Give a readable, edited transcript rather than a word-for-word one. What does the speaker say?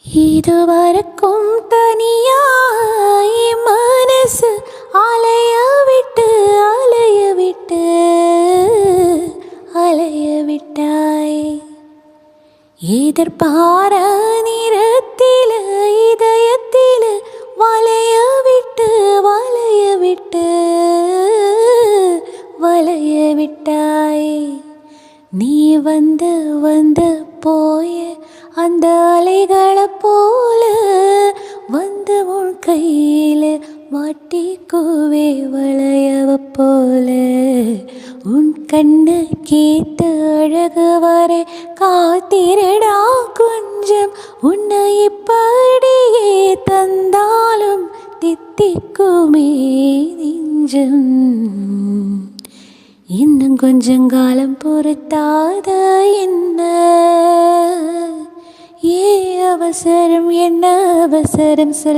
இதுவரைக்கும் தனியாய் மனசு அலைய விட்டு அலைய விட்டு அலைய விட்டாய். எதிர்பார நிறத்தில இதயத்தில வளைய விட்டு வளைய விட்டு வளைய விட்டாய். நீ வந்து வந்து போய அந்த அலைகளை போல வந்து உன் கையில் மாட்டிக்குவே வளையவ போல. உன் கண்ணு கேத்து அழகு வரை காத்திரடா கொஞ்சம். உன்னை இப்படியே தந்தாலும் தித்திக்குமே நெஞ்சம். இன்னும் கொஞ்சங்காலம் பொறுத்தாத என்ன, ஏ அவசரம் என்ன அவசரம் சொல்.